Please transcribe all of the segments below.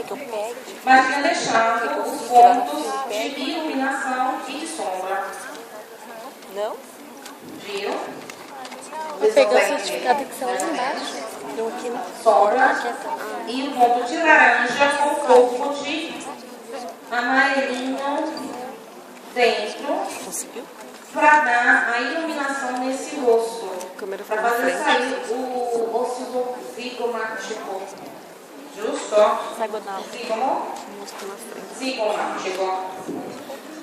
que eu pego. mas vinha deixando os pontos de iluminação e de sombra. Não? Viram? Vou pegar o certificado que está lá embaixo. Não aqui não. Sombra e um ponto de laranja com corpo de amarelinho dentro Conseguiu? para dar a iluminação nesse rosto, A câmera foi para na fazer frente. sair o osso zigomático. Justo? Hexagonal. Zigomo? Mostra na frente. Zigomático.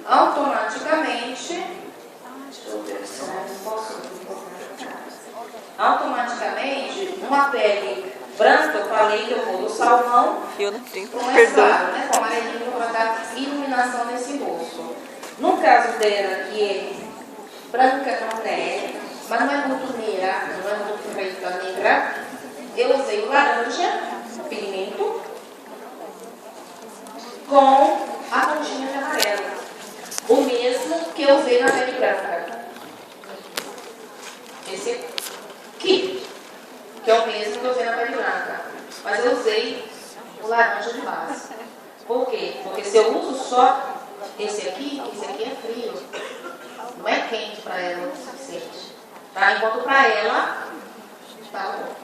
Automaticamente, deixa eu ver se eu posso. Automaticamente, uma pele branca, eu falei que eu vou do salmão Eu na frente. para mais Perdão. claro, né? Com amarelinho para dar iluminação nesse rosto. No caso dela, que é branca, não é, mas não é muito negra, não é muito preta negra, eu usei o laranja, pigmento, com a pontinha de amarelo. O mesmo que eu usei na pele branca. Esse aqui, que é o mesmo que eu usei na pele branca. Mas eu usei o laranja de base. Por quê? Porque se eu uso só esse aqui é frio. Não é quente para ela o suficiente. Tá? Enquanto para ela, tá bom.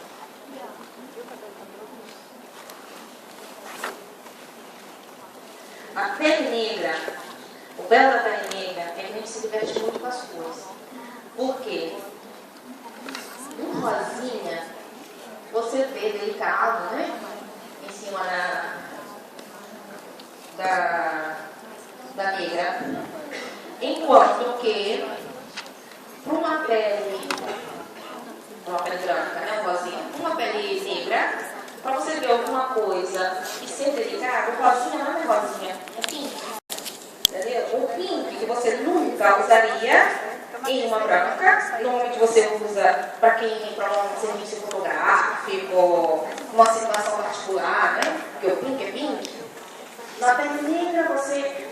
A pele negra, o belo da pele negra é que a gente se diverte muito com as cores. Por quê? Um rosinha, você vê delicado, né? Em cima da negra. Enquanto que, para uma pele branca, né? Rosinha, uma pele negra, para você ver alguma coisa e ser delicado, rosinha não é rosinha, é pink. Entendeu? O pink que você nunca usaria em uma branca, normalmente você usa para quem para um serviço fotográfico, uma situação particular, né? Porque o pink é pink. Na pele negra você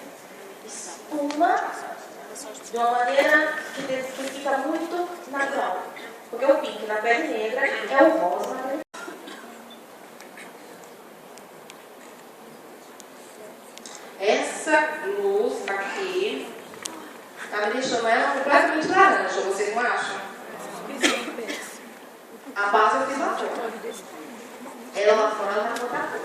espuma de uma maneira que fica muito natural. Porque o pink na pele negra é o rosa na pele. Essa luz aqui tá me deixando ela completamente laranja, vocês não acham? A base eu fiz lá fora. Ela lá fora ela vai botar cor.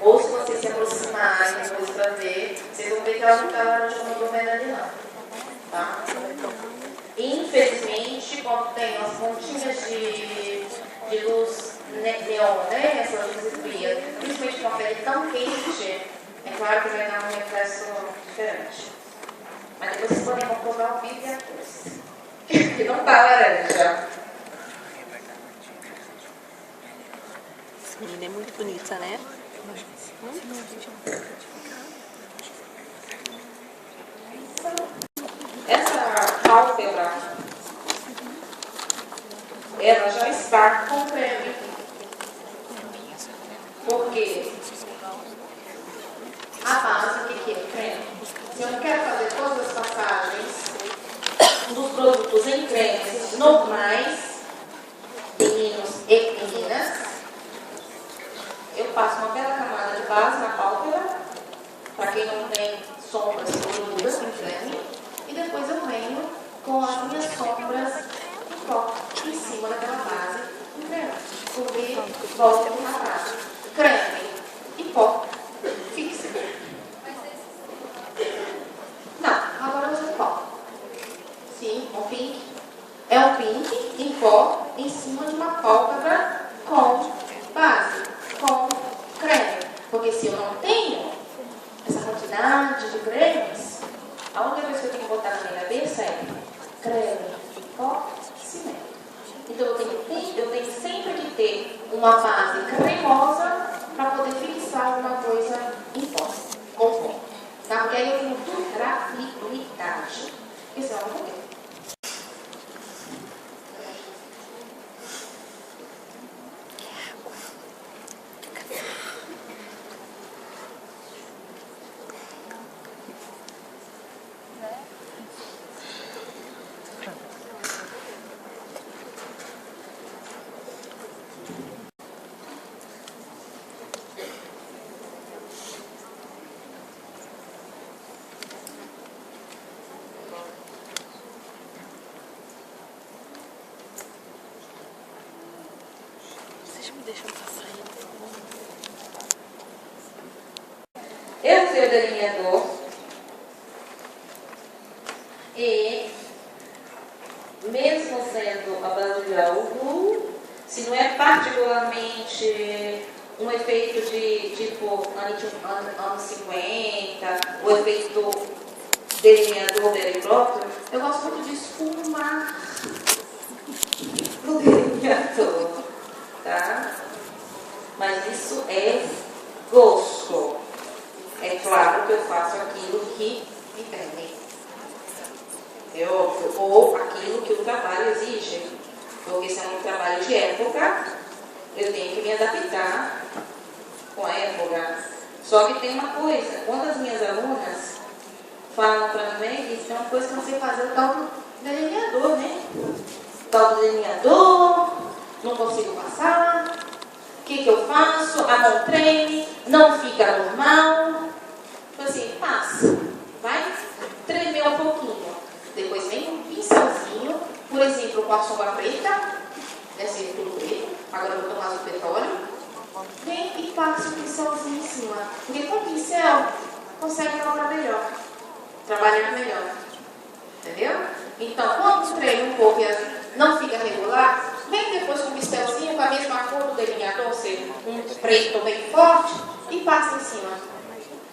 Ou se vocês se aproximarem depois para ver, vocês vão ver que ela não está laranja como eu vendo ali não. Tá? Infelizmente, quando tem as pontinhas de luz neon, né? Essas luzes frias, principalmente com a pele tão quente, é claro que vai dar um reflexo diferente. Mas depois vocês podem comprovar o vídeo e a cor. Que não está laranja. Essa menina é muito bonita, né? Essa pálpebra, ela já está com creme. Porque a base, o que é creme? Se eu não quero fazer todas as passagens dos produtos em cremes normais, meninos e meninas, eu passo uma bela camada de base na pálpebra, para quem não tem sombras produzidas em creme, e depois eu venho com as minhas sombras em pó, em cima daquela base em creme. Porque volto na frase. Creme e pó. Fixe. Não, agora eu uso pó. Sim, o pink. É o pink em pó em cima de uma pálpebra com base, com creme. Porque se eu não tenho essa quantidade de cremes, a única coisa que eu tenho que botar na minha cabeça é creme, pó, cimento. Então eu tenho sempre que ter uma base cremosa para poder fixar alguma coisa em pó, com pó. Tá? Porque aí eu tenho durabilidade. Isso é uma coisa. Deixa eu passar aí. Eu usei o delineador e, mesmo sendo a base de álcool, se não é particularmente um efeito de tipo anos 50, o efeito delineador do helicóptero, Eu gosto muito de esfumar o delineador, tá? Mas isso é gosto. É claro que eu faço aquilo que me pedem. É óbvio. Ou aquilo que o trabalho exige. Porque se é um trabalho de época, eu tenho que me adaptar com a época. Só que tem uma coisa, quando as minhas alunas falam para mim, isso é uma coisa que eu não sei fazer, o tal do delineador, né? O tal do delineador, não consigo passar. O que eu faço? A mão treme, não fica normal. Então assim, passa. Vai tremer um pouquinho. Depois vem um pincelzinho, por exemplo, com a sombra preta, desse tudo preto, agora eu vou tomar o petróleo. Vem e passa o pincelzinho em cima. Porque com o pincel consegue elaborar melhor, trabalhar melhor. Entendeu? Então, quando treme um pouco e não fica regular, vem depois com o pincelzinho, com a mesma cor do delineador, ou seja, um preto bem forte, e passa em cima.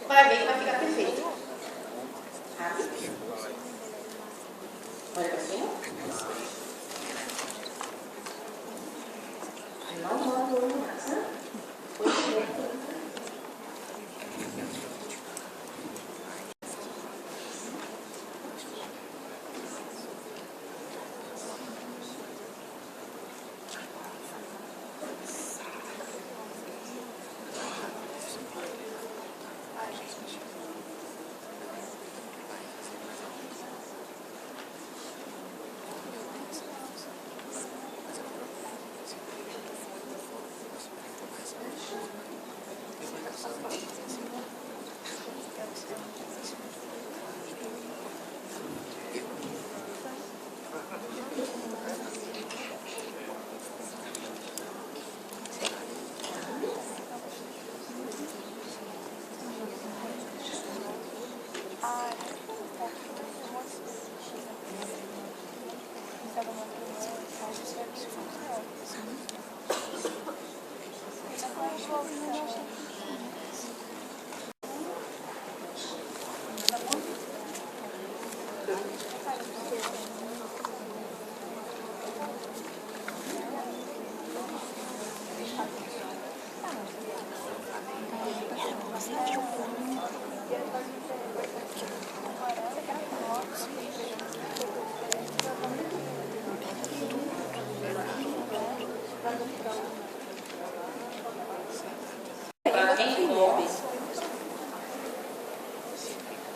Vai ver que vai ficar perfeito. Sabe? Olha para cima. Não manda o olho mais, né?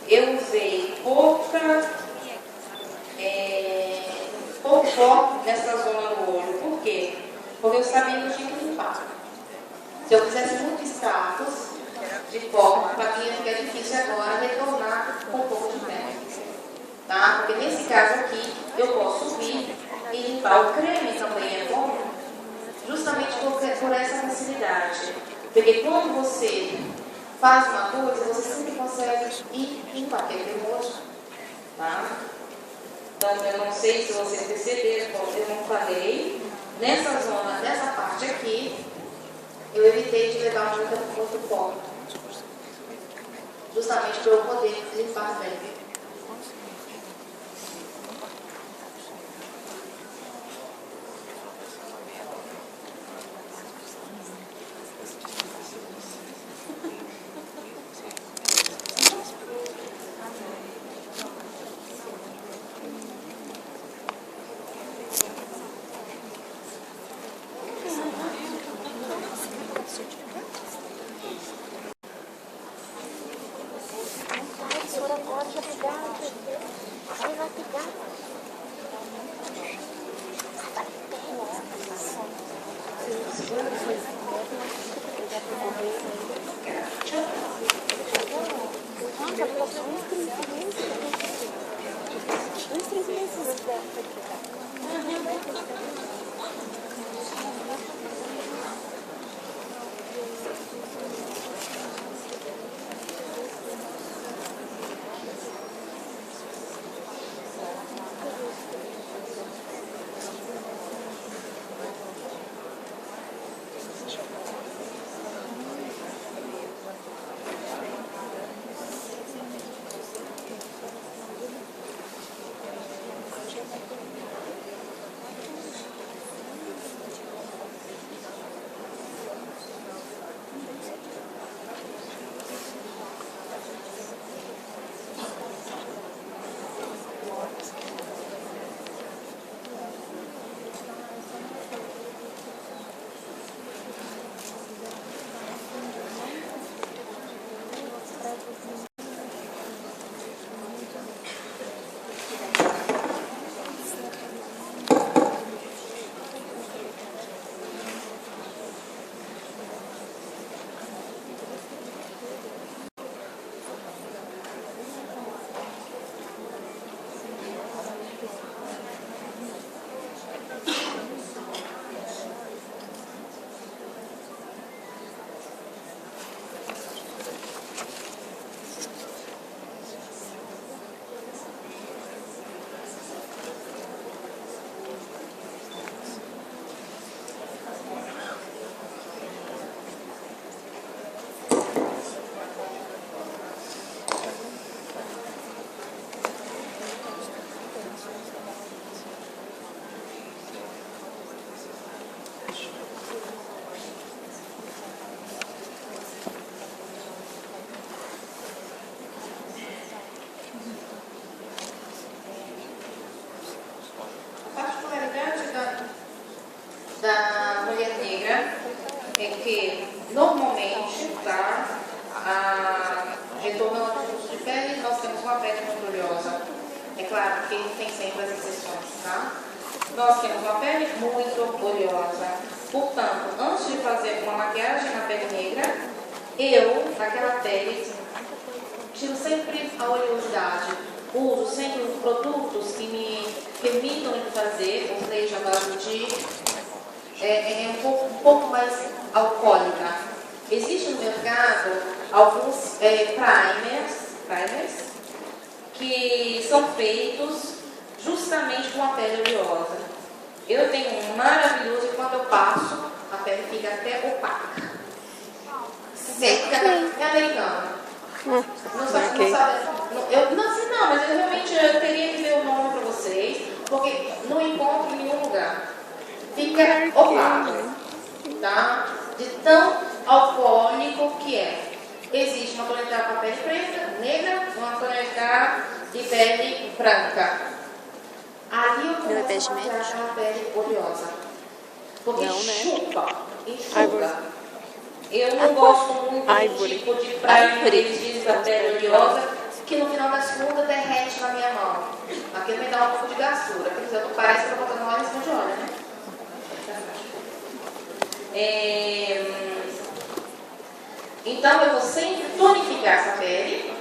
Eu usei pouco pó nessa zona do olho. Por quê? Porque eu sabia que eu tinha que limpar. Se eu fizesse muito status de pó, para mim ia ficar difícil agora retornar com um pouco de pele. Tá? Porque nesse caso aqui, eu posso subir e limpar. O creme também é bom, justamente por essa facilidade. Porque quando você faz uma coisa, você sempre consegue ir limpar, porque é cremoso. Tá? Então, eu não sei se vocês perceberam, como eu não falei, nessa zona, nessa parte aqui, eu evitei de levar muito pó. Justamente para eu poder limpar bem. Porque, normalmente, tá, retornando ao curso de pele, nós temos uma pele muito oleosa. É claro que tem sempre as exceções, tá? Nós temos uma pele muito oleosa. Portanto, antes de fazer uma maquiagem na pele negra, eu, naquela pele, tiro sempre a oleosidade. Uso sempre os produtos que me permitam fazer, ou seja, a base de um pouco mais alcoólica. Existe no mercado alguns primers que são feitos justamente com a pele oleosa. Eu tenho um maravilhoso e quando eu passo, a pele fica até opaca. Seca, é americano. Não sabe, mas eu realmente teria que ver o nome para vocês, porque não encontro em nenhum lugar. Fica opaco, tá? De tão alcoólico que é. Existe uma tonalidade para pele preta, negra, uma tonalidade de pele branca. Ali eu começo a maquiar uma pele oleosa. Porque chupa, enxuga. Eu não gosto muito do tipo de primer que eles dizem da pele oleosa, que no final das contas derrete na minha mão. Aquilo me dá um pouco de gastura. Quer dizer, parece que eu estou botando óleo em cima de óleo, né? Então eu vou sempre tonificar essa pele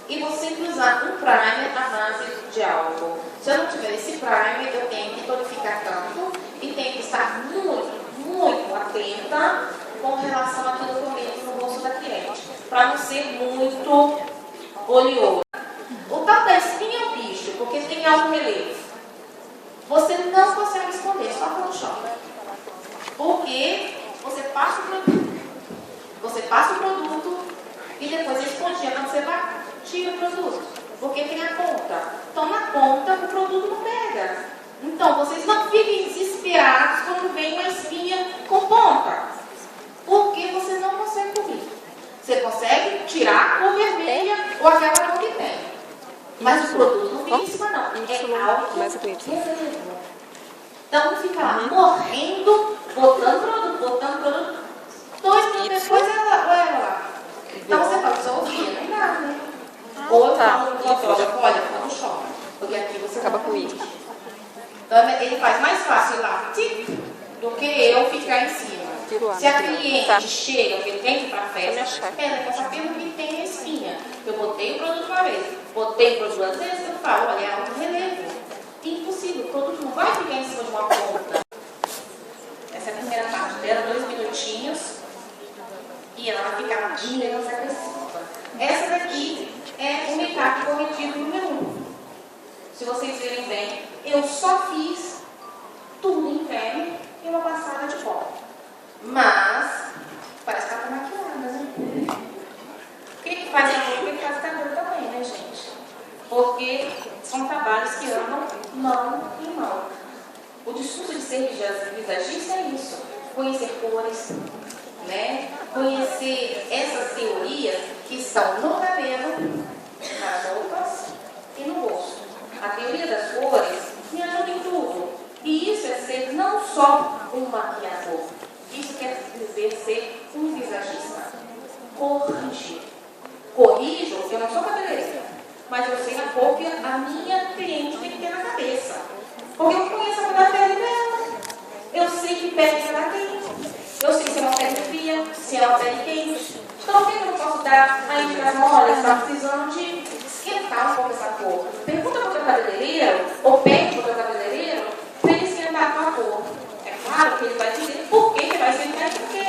e vou sempre usar um primer à base de álcool. Se eu não tiver esse primer, eu tenho que tonificar tanto e tenho que estar muito atenta com relação àquilo que eu meto no rosto da cliente, para não ser muito oleoso. O tal da espinha é um bicho, porque tem alto relevo. Você não consegue esconder, só com o choque. Porque você passa o produto. Você passa o produto e depois escondia quando você vai, tira o produto. Porque tem a ponta. Então na ponta o produto não pega. Então vocês não fiquem desesperados quando vem uma espinha com ponta. Porque você não consegue cobrir. Você consegue tirar ou vermelha ou aquela cor que tem. Mas o produto não fica em cima não. É algo relevo. Então não fica lá morrendo, botando produto. 2 minutos depois ela lá. Então você pode resolver, não dá, né? Ou eu falo no fotógrafo, olha, tá no choque. Porque aqui você acaba com isso. Então ele faz mais fácil lá, do que eu ficar em cima. Se a cliente chega, porque tem que ir para a festa, ela quer saber o que tem a espinha. Eu botei o produto uma vez, botei o produto 2 vezes, eu falo, olha, é alto relevo. Impossível, o produto não vai ficar em cima de uma ponta. Essa é a primeira parte dela, 2 minutinhos, e ela vai ficar menos agressiva. Essa daqui é o make-up corretivo número 1. Se vocês verem bem, eu só fiz tudo em creme e uma passada de pó. Mas, parece que ela tá maquiada, né? O que faz a roupa? O que faz o cabelo também, né, gente? Porque são trabalhos que andam mão em mão. O discurso de ser visagista é isso. Conhecer cores, né? Conhecer essas teorias que estão no cabelo, nas roupas e no rosto. A teoria das cores me ajuda em tudo. E isso é ser não só um maquiador. Isso quer dizer ser um visagista. Corrigir. Corrijo, eu não sou cabeleireira, mas eu sei a cor que a minha cliente tem que ter na cabeça. Porque eu conheço a cor da pele dela. Eu sei que pele que ela tem. Eu sei se é uma pele fria, se é uma pele quente. Então, por que eu não posso dar a indicação? Olha, você está precisando de esquentar um pouco essa cor. Pergunta para o teu cabeleireiro, ou pede para o teu cabeleireiro, para ele esquentar a tua cor. É claro que ele vai dizer por que vai esquentar e por quê.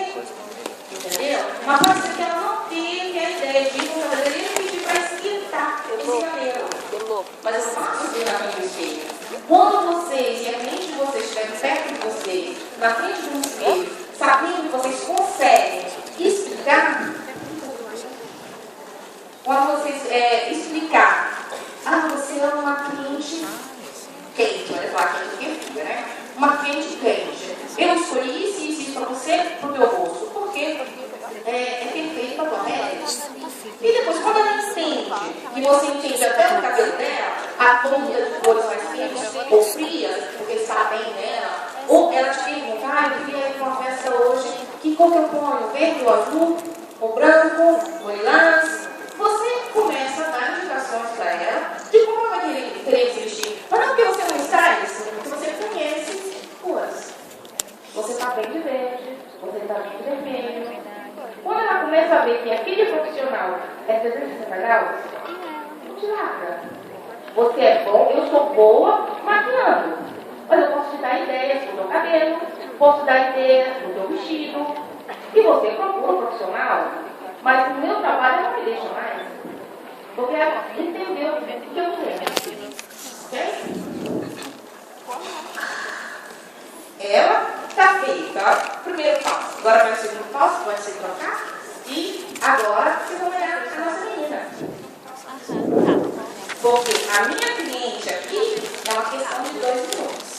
Entendeu? Mas pode ser que ela não tenha a ideia de ir para o cabeleireiro e pedir para esquentar esse cabelo. Mas eu faço isso na minha espelho. Quando vocês e a mente de vocês estiverem perto de vocês, na frente de um espelho, sabendo que vocês conseguem explicar, quando vocês explicar, você é uma cliente quente, olha lá, quente que fica, né? Uma cliente quente. Eu escolhi isso para você, para o teu rosto. Por quê? É perfeito para a tua pele. E depois, quando ela entende, e você entende até o cabelo dela, a ponta de cores mais quentes ou frias, porque está bem nela, ou ela te pergunta, eu queria ir para uma festa hoje Que cor que eu ponho? Verde ou azul? Ou branco? Ou lilás? Você começa a dar indicações para ela de como ela vai querer se vestir. Mas não porque você não está isso, porque você conhece cores. Você está bem de verde, você está bem de vermelho. Quando ela começa a ver que aquele profissional é 360 graus, não te larga. Você é bom, eu sou boa maquiando. Mas eu posso te dar ideias para o teu cabelo, posso dar ideias para o teu vestido. E você procura um profissional, mas o meu trabalho não me deixa mais. Porque ela entendeu o que eu quero. Ok? Ela está feita. Primeiro passo. Agora vai o segundo passo, pode ser trocar. E agora vocês vão olhar a nossa menina. Porque a minha cliente aqui é uma questão de 2 minutos.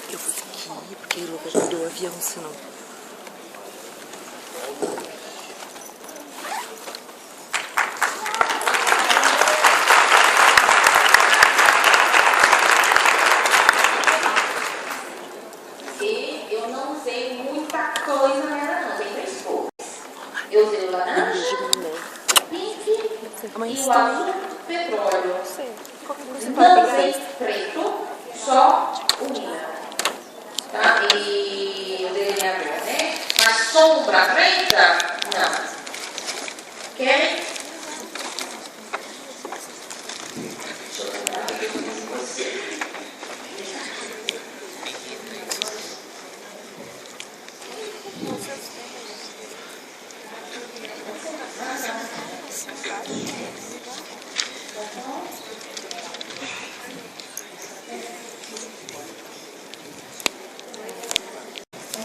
Eu vou aqui, porque o Lucas não deu o avião, senão. E eu não usei muita coisa nela, não. Tem 3 cores. Eu usei o laranja, o pink e o azul petróleo. Não usei preto, só o mina. Tá? E o delineador, né? Mas sombra preta, não. Querem? Deixa eu tentar aqui com você.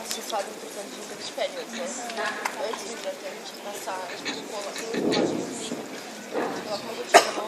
Você faz um trocadilho de férias, né? Antes da gente passar, a gente coloca um